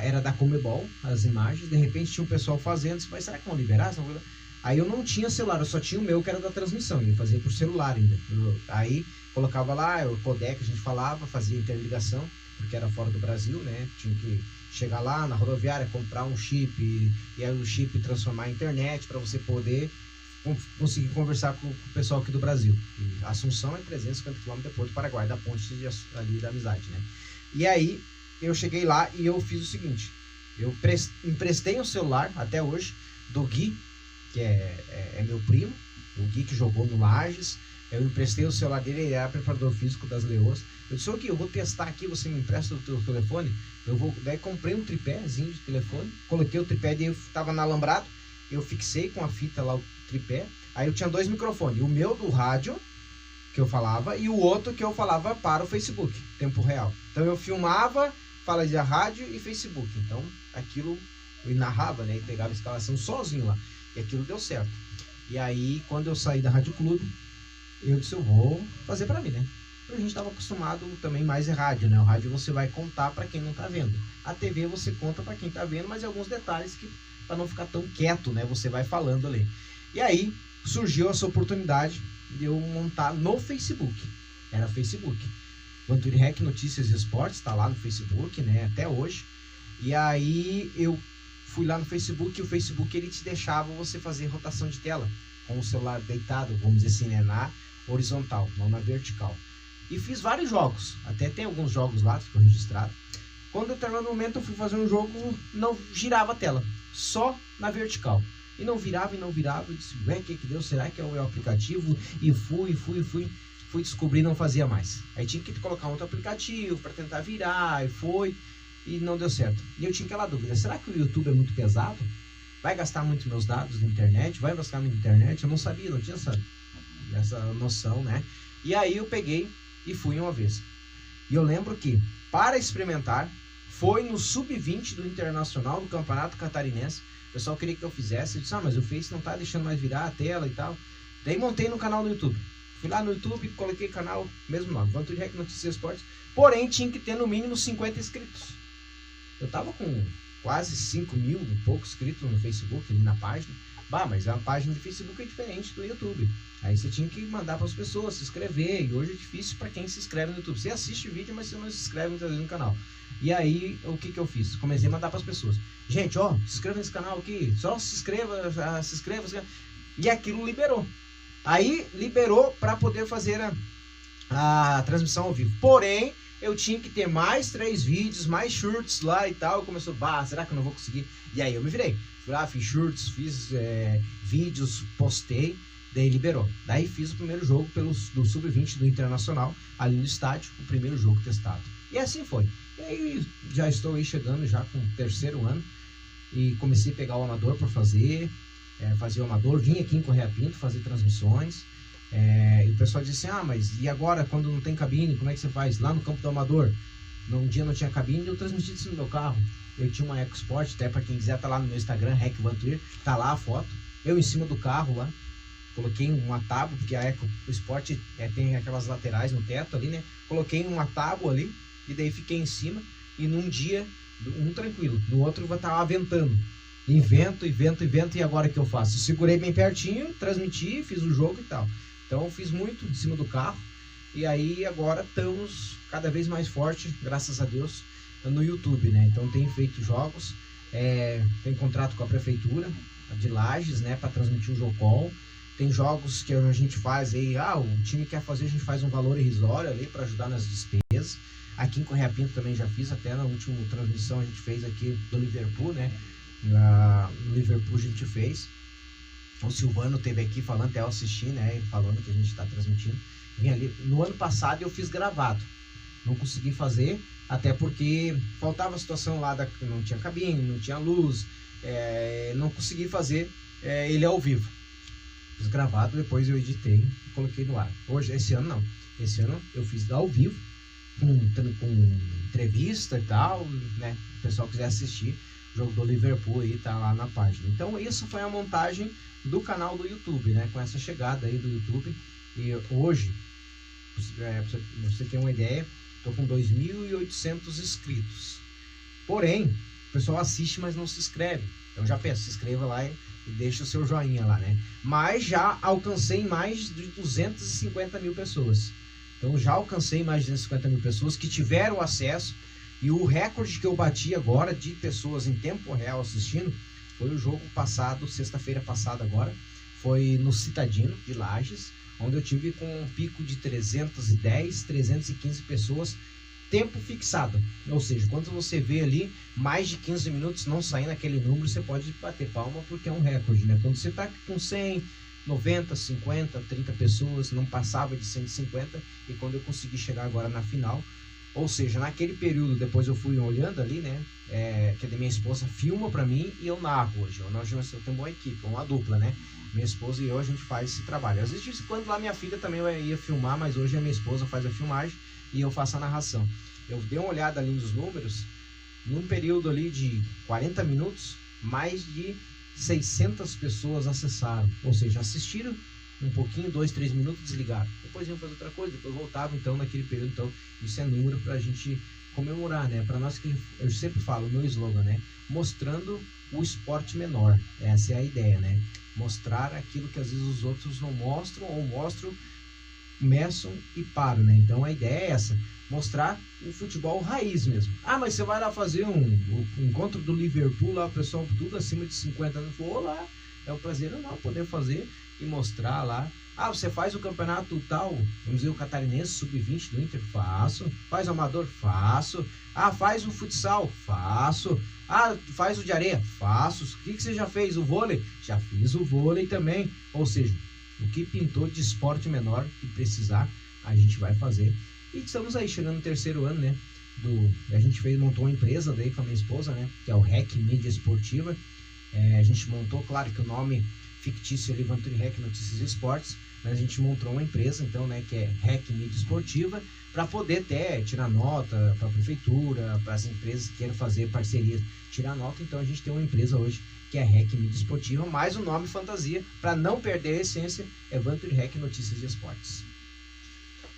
era da Comebol, as imagens, de repente tinha um pessoal fazendo, mas será que vão liberar? Aí eu não tinha celular, eu só tinha o meu que era da transmissão, e eu fazia por celular ainda. Aí colocava lá, o codec a gente falava, fazia interligação, porque era fora do Brasil, né? Tinha que chegar lá na rodoviária, comprar um chip, e aí o chip transformar em internet para você poder conseguir conversar com o pessoal aqui do Brasil. E Assunção é 350 km depois do Paraguai, da ponte ali da Amizade, né? E aí eu cheguei lá e eu fiz o seguinte, eu emprestei um celular até hoje do Gui, que é meu primo, o Gui que jogou no Lages. Eu emprestei o celular dele, ele era preparador físico das Leoas. Eu disse, Gui, eu vou testar aqui, você me empresta o teu telefone? Daí comprei um tripézinho de telefone, coloquei o tripé, daí eu tava na alambrado, eu fixei com a fita lá o tripé, aí eu tinha 2 microfones, o meu do rádio, que eu falava, e o outro que eu falava para o Facebook, tempo real. Então eu filmava, fazia rádio e Facebook, então aquilo eu narrava, né, e pegava a escalação sozinho lá, e aquilo deu certo. E aí, quando eu saí da Rádio Clube, eu disse, eu vou fazer para mim, né? A gente estava acostumado também mais em rádio, né? O rádio você vai contar para quem não tá vendo. A TV você conta para quem tá vendo, mas alguns detalhes que, para não ficar tão quieto, né? Você vai falando ali. E aí, surgiu essa oportunidade de eu montar no Facebook. Era Facebook. Vantuir Rec Notícias e Esportes, tá lá no Facebook, né? Até hoje. E aí, eu fui lá no Facebook, e o Facebook, ele te deixava você fazer rotação de tela com o celular deitado, vamos dizer assim, né? Na horizontal, não na vertical. E fiz vários jogos, até tem alguns jogos lá, ficou registrado. Quando em determinado momento eu fui fazer um jogo, não girava a tela, só na vertical. E não virava, eu disse, o que deu? Será que é o aplicativo? E fui descobrir, não fazia mais. Aí tinha que colocar outro aplicativo para tentar virar, e não deu certo. E eu tinha aquela dúvida, será que o YouTube é muito pesado? Vai gastar muito meus dados na internet? Vai gastar na internet? Eu não sabia, não tinha essa noção, né? E aí eu peguei e fui uma vez. E eu lembro que, para experimentar, foi no Sub-20 do Internacional, do Campeonato Catarinense. O pessoal queria que eu fizesse. Eu disse, mas o Face não tá deixando mais virar a tela e tal. Daí montei no canal no YouTube. Fui lá no YouTube, coloquei canal, mesmo nome, Vantuir Rec Notícias e Esportes. Porém, tinha que ter no mínimo 50 inscritos. Eu tava com quase 5 mil e pouco inscritos no Facebook, ali na página. Mas a página de Facebook é diferente do YouTube. Aí você tinha que mandar para as pessoas se inscrever. E hoje é difícil para quem se inscreve no YouTube. Você assiste o vídeo, mas você não se inscreve muitas vezes no canal. E aí, o que eu fiz? Comecei a mandar para as pessoas. Gente, se inscreva nesse canal aqui. Só se inscreva. E aquilo liberou. Aí, liberou para poder fazer a transmissão ao vivo. Porém, eu tinha que ter mais 3 vídeos, mais shorts lá e tal. Começou, será que eu não vou conseguir? E aí eu me virei. Fui lá, fiz shorts, fiz vídeos, postei, daí liberou. Daí fiz o primeiro jogo do Sub-20 do Internacional, ali no estádio, o primeiro jogo testado. E assim foi. E aí já estou aí chegando já com o 3º ano, e comecei a pegar o amador para fazer o amador, vim aqui em Correia Pinto fazer transmissões. E o pessoal disse assim, mas e agora quando não tem cabine, como é que você faz? Lá no campo do amador, num dia não tinha cabine, eu transmiti isso no meu carro. Eu tinha uma EcoSport, até para quem quiser, tá lá no meu Instagram, Rec Vantuir, tá lá a foto. Eu em cima do carro lá, coloquei uma tábua, porque a EcoSport tem aquelas laterais no teto ali, né? Coloquei uma tábua ali, e daí fiquei em cima, e num dia, tranquilo, no outro eu tava ventando. E vento, e agora o que eu faço? Eu segurei bem pertinho, transmiti, fiz o jogo e tal. Então eu fiz muito em cima do carro, e aí agora estamos cada vez mais forte, graças a Deus, no YouTube, né? Então tem feito jogos, tem contrato com a prefeitura de Lages, né, para transmitir o Jocol. Tem jogos que a gente faz aí, o time quer fazer, a gente faz um valor irrisório ali para ajudar nas despesas. Aqui em Correia Pinto também já fiz, até na última transmissão a gente fez aqui do Liverpool, né? No Liverpool a gente fez. O Silvano teve aqui falando, até eu assisti, né? Falando que a gente está transmitindo. Vim ali. No ano passado eu fiz gravado. Não consegui fazer, até porque faltava a situação lá, não tinha cabine, não tinha luz. Não consegui fazer ele ao vivo. Fiz gravado, depois eu editei e coloquei no ar. Esse ano não. Esse ano eu fiz ao vivo, com entrevista e tal, né? Se o pessoal quiser assistir, o jogo do Liverpool aí tá lá na página. Então isso foi a montagem do canal do YouTube, né? Com essa chegada aí do YouTube. E hoje, pra você ter uma ideia, tô com 2.800 inscritos. Porém, o pessoal assiste, mas não se inscreve. Então já peço, se inscreva lá e deixa o seu joinha lá, né? Mas já alcancei mais de 250 mil pessoas. Então já alcancei mais de 250 mil pessoas que tiveram acesso. E o recorde que eu bati agora de pessoas em tempo real assistindo foi o jogo passado, sexta-feira passada agora. Foi no Citadino de Lages, onde eu tive com um pico de 310, 315 pessoas, tempo fixado. Ou seja, quando você vê ali mais de 15 minutos não saindo aquele número, você pode bater palma porque é um recorde, né? Quando você está com 100, 90, 50, 30 pessoas, não passava de 150, e quando eu consegui chegar agora na final, ou seja, naquele período, depois eu fui olhando ali, né? Que a minha esposa filma pra mim e eu narro hoje. Eu tenho uma equipe, uma dupla, né? Minha esposa e eu, a gente faz esse trabalho. Às vezes, quando lá minha filha também ia filmar, mas hoje a minha esposa faz a filmagem e eu faço a narração. Eu dei uma olhada ali nos números, num período ali de 40 minutos, mais de 600 pessoas acessaram. Ou seja, assistiram um pouquinho, 2, 3 minutos, desligaram. Depois iam fazer outra coisa, depois voltavam, então, naquele período. Então, isso é número pra gente comemorar, né? Pra nós, que eu sempre falo, o meu slogan, né? Mostrando o esporte menor. Essa é a ideia, né? Mostrar aquilo que às vezes os outros não mostram, ou mostram, começam e param, né? Então, a ideia é essa. Mostrar o futebol raiz mesmo. Ah, mas você vai lá fazer um encontro do Liverpool, lá o pessoal tudo acima de 50 anos. Vou lá. É um prazer não poder fazer e mostrar lá. Ah, você faz o campeonato tal, vamos dizer, o catarinense sub-20 do Inter? Faço. Faz o amador? Faço. Ah, faz o futsal? Faço. Ah, faz o de areia? Faço. O que você já fez? O vôlei? Já fiz o vôlei também. Ou seja, o que pintou de esporte menor que precisar, a gente vai fazer. E estamos aí, chegando no terceiro ano, né? A gente montou uma empresa daí com a minha esposa, né? Que é o REC Mídia Esportiva. A gente montou, claro que o nome fictício ali, Vanturi REC Notícias e Esportes, mas a gente montou uma empresa, então, né, que é REC Mídia Esportiva, para poder até tirar nota para a prefeitura, para as empresas que queiram fazer parcerias, tirar nota. Então a gente tem uma empresa hoje que é REC Mídia Esportiva, mais o nome fantasia, para não perder a essência, é Vanturi REC Notícias e Esportes.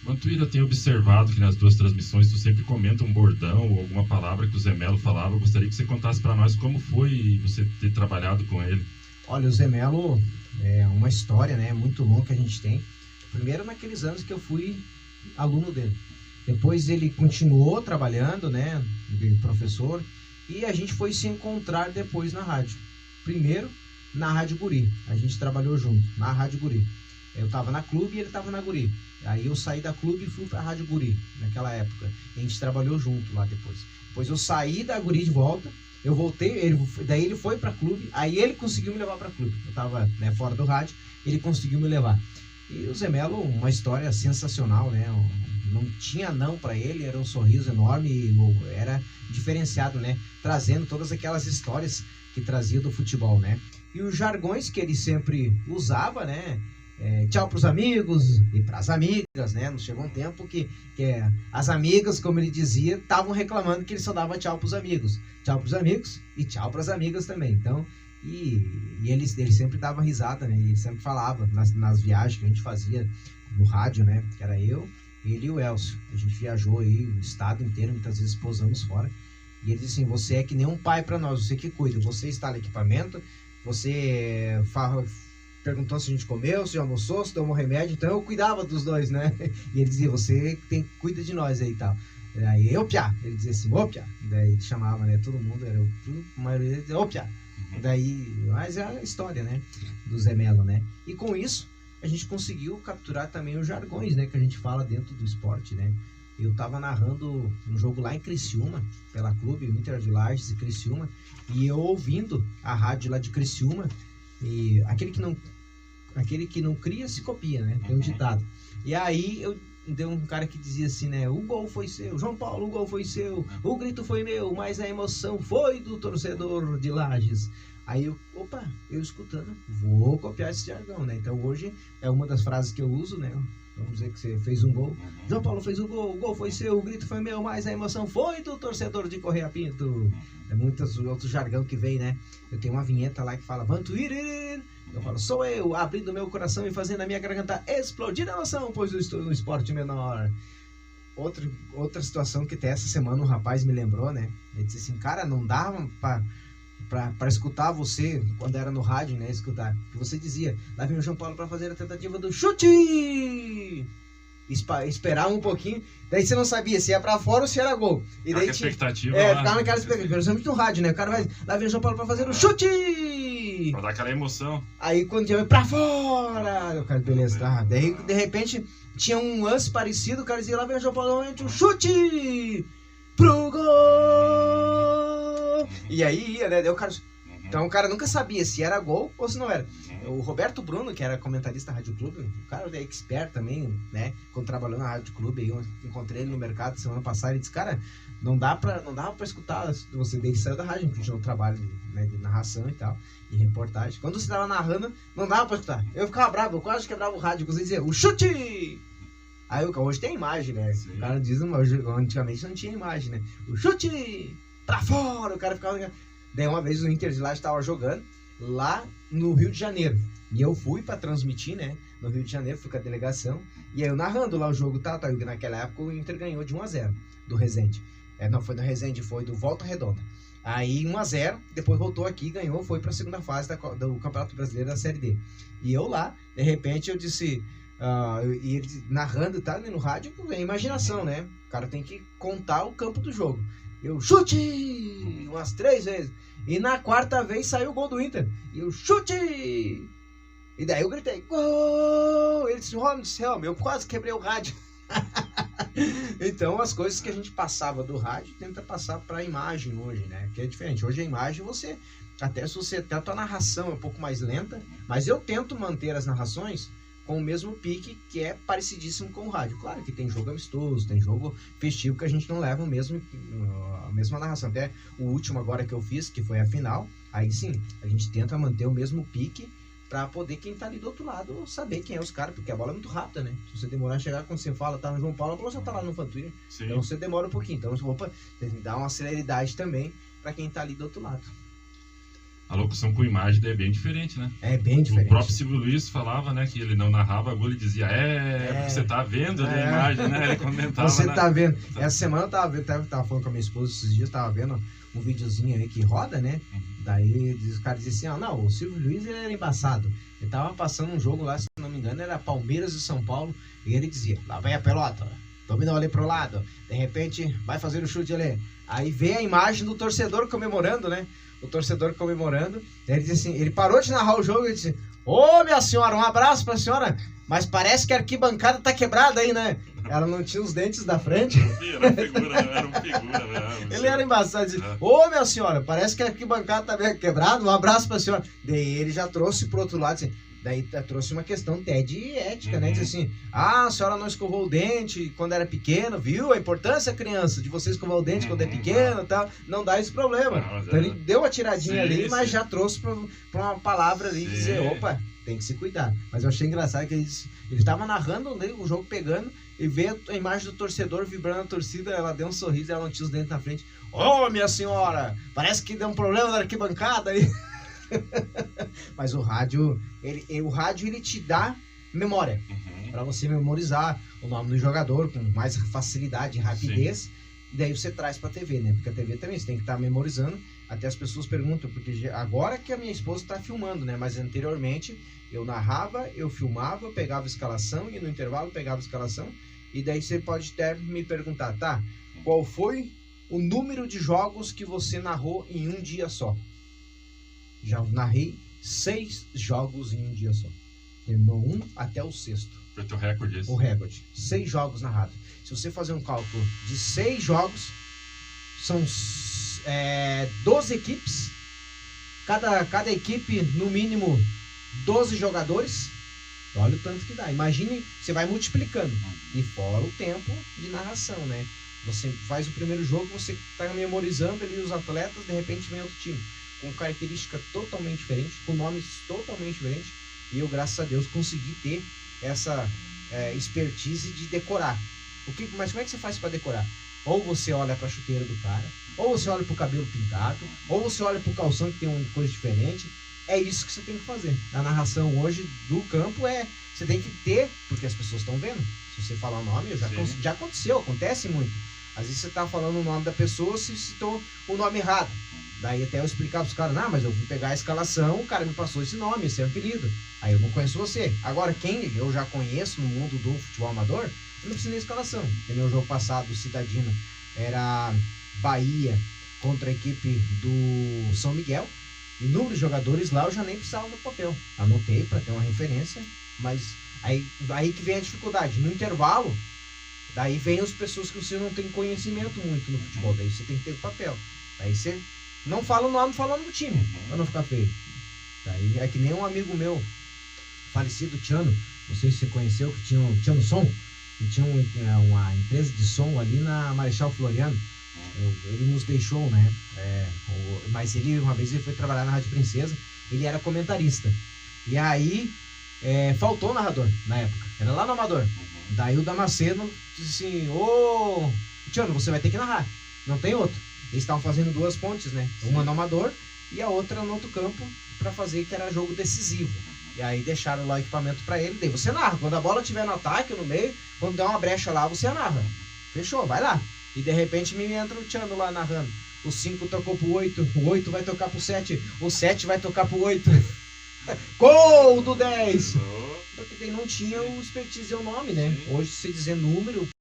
Vanturi, eu tenho observado que nas duas transmissões tu sempre comenta um bordão ou alguma palavra que o Zé Melo falava. Eu gostaria que você contasse para nós como foi você ter trabalhado com ele. Olha, o Zé Melo é uma história, né, muito longa que a gente tem. Primeiro naqueles anos que eu fui aluno dele. Depois ele continuou trabalhando, né, de professor, e a gente foi se encontrar depois na rádio. Primeiro na Rádio Guri, a gente trabalhou junto, na Rádio Guri. Eu estava na Clube e ele estava na Guri. Aí eu saí da Clube e fui para a Rádio Guri, naquela época. E a gente trabalhou junto lá depois. Depois eu saí da Guri de volta, eu voltei, daí ele foi para a Clube, aí ele conseguiu me levar para a Clube. Eu estava, né, fora do rádio, ele conseguiu me levar. E o Zé Melo, uma história sensacional, né? Não tinha não para ele, era um sorriso enorme, era diferenciado, né? Trazendo todas aquelas histórias que trazia do futebol, né? E os jargões que ele sempre usava, né? Tchau pros amigos e pras amigas, né? Não chegou um tempo que as amigas, como ele dizia, estavam reclamando que ele só dava tchau pros amigos. Tchau pros amigos e tchau pras amigas também. Então, e ele sempre dava risada, né? Ele sempre falava nas viagens que a gente fazia no rádio, né? Que era eu, ele e o Elcio. A gente viajou aí o estado inteiro, muitas vezes pousamos fora. E ele disse assim, você é que nem um pai para nós, você que cuida. Você instala equipamento, você perguntou se a gente comeu, se almoçou, se tomou remédio. Então eu cuidava dos dois, né? E ele dizia, você cuida de nós aí e tal. Aí eu, Piá. Ele dizia assim, ô Piá. Daí ele chamava, né? Todo mundo, a maioria dizia, ô Piá. Daí, mas é a história, né? Do Zé Melo, né? E com isso, a gente conseguiu capturar também os jargões, né? Que a gente fala dentro do esporte, né? Eu estava narrando um jogo lá em Criciúma, pela Clube, Inter de Lages e Criciúma, e eu ouvindo a rádio lá de Criciúma, e aquele que não cria se copia, né? Tem um ditado. E aí deu um cara que dizia assim, né? O gol foi seu, João Paulo, o gol foi seu, o grito foi meu, mas a emoção foi do torcedor de Lages. Aí eu escutando, vou copiar esse jargão, né? Então hoje é uma das frases que eu uso, né? Vamos dizer que você fez um gol. João Paulo fez o gol foi seu, o grito foi meu, mas a emoção foi do torcedor de Correia Pinto. É muitos outros jargão que vem, né? Eu tenho uma vinheta lá que fala Vantuíri. Eu falo, sou eu, abrindo meu coração e fazendo a minha garganta explodir a emoção, pois eu estou no esporte menor. Outra situação que até essa semana um rapaz me lembrou, né? Ele disse assim, cara, não dava pra escutar você, quando era no rádio, né? Escutar. Que você dizia, lá vem o João Paulo pra fazer a tentativa do chute! Esperar um pouquinho, daí você não sabia se ia pra fora ou se era gol. E daí expectativa. Ficava naquela expectativa, principalmente no rádio, né? O cara vai, lá vem o João Paulo pra fazer o chute! Pra dar aquela emoção. Aí quando ia pra fora, o cara, beleza, tá. Daí, de repente, tinha um lance parecido, o cara dizia, lá vem o João Paulo, o chute! Pro gol! E aí ia, né? Daí o cara... Então o cara nunca sabia se era gol ou se não era. O Roberto Bruno, que era comentarista da Rádio Clube, o cara é expert também, né? Quando trabalhou na Rádio Clube, aí eu encontrei ele no mercado semana passada e disse, cara, não dava pra escutar você. Daí saiu da rádio, porque tinha um trabalho de narração e tal, e reportagem. Quando você tava narrando, não dava pra escutar. Eu ficava bravo, eu quase quebrava o rádio, você dizia, o chute! Aí hoje tem imagem, né? Sim. O cara diz, antigamente não tinha imagem, né? O chute! Pra fora! O cara ficava... Daí uma vez o Inter de lá estava jogando lá no Rio de Janeiro. E eu fui para transmitir, né? No Rio de Janeiro, fui com a delegação. E aí eu narrando lá o jogo, tá? Naquela época o Inter ganhou de 1-0 do Resende. Não foi do Resende, foi do Volta Redonda. Aí 1-0, depois voltou aqui, ganhou, foi para a segunda fase do Campeonato Brasileiro da Série D. E eu lá, de repente eu disse... e ele narrando, tá? No rádio, é imaginação, né? O cara tem que contar o campo do jogo. Eu chute umas 3 vezes. E na 4ª vez saiu o gol do Inter. E eu chute! E daí eu gritei, gol! Ele disse, oh, meu céu, eu quase quebrei o rádio. Então as coisas que a gente passava do rádio, tenta passar pra imagem hoje, né? Que é diferente. Hoje a imagem, até a tua narração é um pouco mais lenta, mas eu tento manter as narrações com o mesmo pique, que é parecidíssimo com o rádio. Claro que tem jogo amistoso, tem jogo festivo que a gente não leva a mesma narração. Até o último agora que eu fiz, que foi a final, aí sim, a gente tenta manter o mesmo pique para poder quem tá ali do outro lado saber quem é os caras, porque a bola é muito rápida, né? Se você demorar a chegar, quando você fala, tá no João Paulo, a bola já tá lá no Fantuíra. Então você demora um pouquinho. Então, opa, tem que dar uma celeridade também para quem tá ali do outro lado. A locução com imagem é bem diferente, né? É bem diferente. O próprio Silvio Luiz falava, né, que ele não narrava gol, ele dizia, você tá vendo ali a imagem, né? Ele comentava. Você tá vendo. Essa semana eu tava falando com a minha esposa esses dias, tava vendo um videozinho aí que roda, né? Daí os caras diziam assim, não, o Silvio Luiz ele era embaçado. Ele tava passando um jogo lá, se não me engano, era Palmeiras e São Paulo, e ele dizia, lá vem a pelota, dominou ali pro lado, de repente vai fazer o chute ali. Aí vê a imagem do torcedor comemorando, né? O torcedor comemorando. Ele disse assim, ele parou de narrar o jogo e disse, ô minha senhora, um abraço pra senhora, mas parece que a arquibancada tá quebrada aí, né? Ela não tinha os dentes da frente. Era um figura, né? Ele era embaçado, disse, ô minha senhora, parece que a arquibancada tá bem quebrada, um abraço pra senhora. Daí ele já trouxe pro outro lado, assim, daí trouxe uma questão até de ética, né? Diz assim, a senhora não escovou o dente quando era pequeno, viu? A importância, criança, de você escovar o dente quando é pequeno e tal, não dá esse problema. Então ele deu uma tiradinha ali, mas já trouxe pra uma palavra ali, dizer, opa, tem que se cuidar. Mas eu achei engraçado que ele tava narrando o jogo pegando, e vê a imagem do torcedor vibrando a torcida, ela deu um sorriso, ela não tinha os dentes na frente. Ô, minha senhora, parece que deu um problema na arquibancada aí. Mas o rádio, ele te dá memória, para você memorizar o nome do jogador com mais facilidade e rapidez. E daí você traz pra TV, né? Porque a TV também você tem que estar memorizando. Até as pessoas perguntam, porque agora que a minha esposa tá filmando, né? Mas anteriormente eu narrava, eu filmava, eu pegava a escalação e no intervalo pegava a escalação. E daí você pode até me perguntar, tá? Qual foi o número de jogos que você narrou em um dia só? Já narrei 6 jogos em um dia só. Terminou 1 até o 6º. Foi teu recorde esse? O recorde. 6 jogos narrados. Se você fazer um cálculo de 6 jogos, são 12 equipes. Cada equipe, no mínimo, 12 jogadores. Olha o tanto que dá. Imagine, você vai multiplicando. E fora o tempo de narração, né? Você faz o primeiro jogo, você está memorizando ali os atletas, de repente vem outro time com característica totalmente diferente, com nomes totalmente diferentes, e eu, graças a Deus, consegui ter essa expertise de decorar. Mas como é que você faz para decorar? Ou você olha para a chuteira do cara, ou você olha para o cabelo pintado, ou você olha para o calção que tem uma coisa diferente. É isso que você tem que fazer. A narração hoje do campo você tem que ter, porque as pessoas estão vendo. Se você falar o nome, já aconteceu, acontece muito. Às vezes você tá falando o nome da pessoa, se citou o nome errado. Daí até eu explicar pros caras, não, mas eu fui pegar a escalação, o cara me passou esse nome, esse é o apelido. Aí eu não conheço você. Agora, quem eu já conheço no mundo do futebol amador, eu não preciso nem escalação. Porque no jogo passado, o Cidadino era Bahia contra a equipe do São Miguel. E número de jogadores lá eu já nem precisava do papel. Anotei para ter uma referência, mas aí que vem a dificuldade. No intervalo, daí vem as pessoas que você não tem conhecimento muito no futebol. Daí você tem que ter o papel. Daí você não fala o nome, fala o nome do time, pra não ficar feio. Daí é que nem um amigo meu, falecido Tiano, não sei se você conheceu, que tinha um Tiano Som, que tinha uma empresa de som ali na Marechal Floriano. Ele nos deixou, né? Mas uma vez ele foi trabalhar na Rádio Princesa, ele era comentarista. E aí faltou o narrador na época, era lá no Amador. Daí o Damasceno disse assim, ô Tiano, você vai ter que narrar, não tem outro. Eles estavam fazendo 2 pontes, né? Uma no Amador e a outra no outro campo para fazer que era jogo decisivo. E aí deixaram lá o equipamento para ele. Daí você narra. Quando a bola estiver no ataque, no meio, quando der uma brecha lá, você narra. Fechou, vai lá. E de repente me entra o Tiano lá narrando. O 5 tocou pro 8, o 8 vai tocar pro 7, o 7 vai tocar pro 8. Gol do 10! Porque daí não tinha o expertise e o nome, né? Hoje, se dizer número,